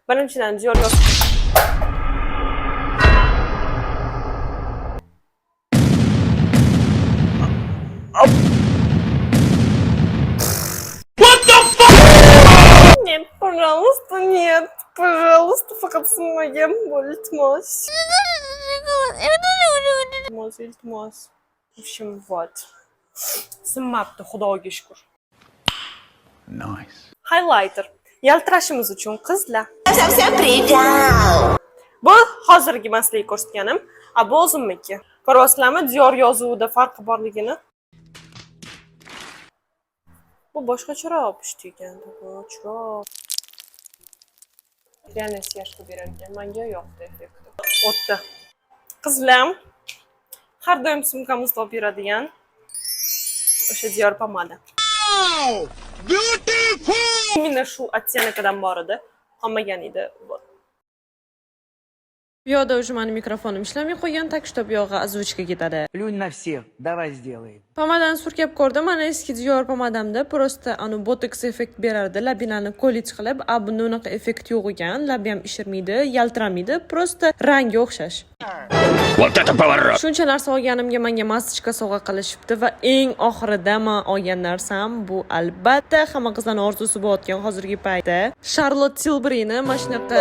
Birinchidan Dior Нет, пожалуйста, нет. Пожалуйста, fakat сынмаган bo'l, iltimos. Iltimos. В общем, вот. Sinmabdi, xudoga shukr. Nice. Highlighter. Yaltirashimiz uchun qizlar. Совсем прикол. Bu hozirgi maslagiy ko'rsatganim, a bu o'zimniki. Ko'ryapsizlarmi Dior yozuvida farqi borligini? Bu boshqacharoq pishdi ekan, boshqacharoq. Real siyashga berar ekan, menga yoqdi effekti. O'tdi. Qizlar, har doim sumkamizda olib yuradigan o'sha Dior pomada. Именно shu оттенокdan bor edi, qolmagan edi. Bu yoqda уже mani mikrofonim ishlamay qo'ygan, так что bu yoqqa озвучка ketadi. Плюнь на всех, давай сделаем. Pomadani surkab ko'rdim. Mana eski Dior pomadamda просто anu botoks effekt berardi, labinani ko'lij qilib, a bunda unaqa effekt yo'q ekan, labi ham ishirmaydi, yaltiramaydi, просто rangi o'xshash. Вот это поворот! Shuncha narsa olganimga menga masочка sovg'a qilishibdi va eng oxirida men olgan narsam bu albatta hamma qizlarning orzusi bo'layotgan hozirgi paytda Charlotte Tilbury'ni mana shunaqa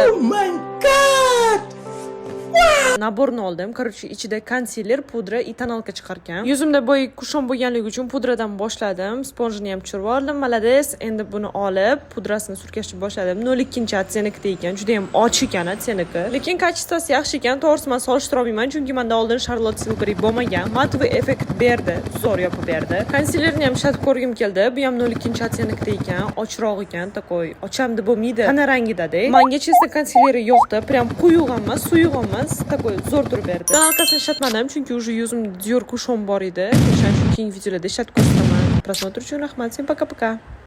naborni oldim. Короче, ichida konsiler, pudra, и tonalka chiqargan. Yuzimda bo'yi kushon bo'lganligi uchun pudradan boshladim. Sponjini ham tushirib oldim. Malades. Endi buni olib, pudrasini surkashni boshladim. 02 ottenakda ekan, juda ham ochiq ekan ottenaki. Lekin kачествоsi yaxshi ekan. To'g'risi men solishtirib olmayman, chunki menda oldin Charlotte Tilbury bo'lmagan. Matvi effekt berdi, zo'r yopib berdi. Konsilerni ham ishlatib ko'rgim keldi. Bu ham 02 ottenakda ekan, ochroq ekan, takoy. Ochamdi bo'lmaydi. Qana rangida-da. Menga chesna konsileri yo'qdi. Prям quyuq emas, suyuq emas. Takoy zo'r turib berdi. Tonalkasini ishlatmadim, chunki уже yuzimda Dior kushon bor edi. O'shaning uchun keyingi videolarda ishlatib ko'rsataman. Просмотр uchun rahmat. Всем пока-пока.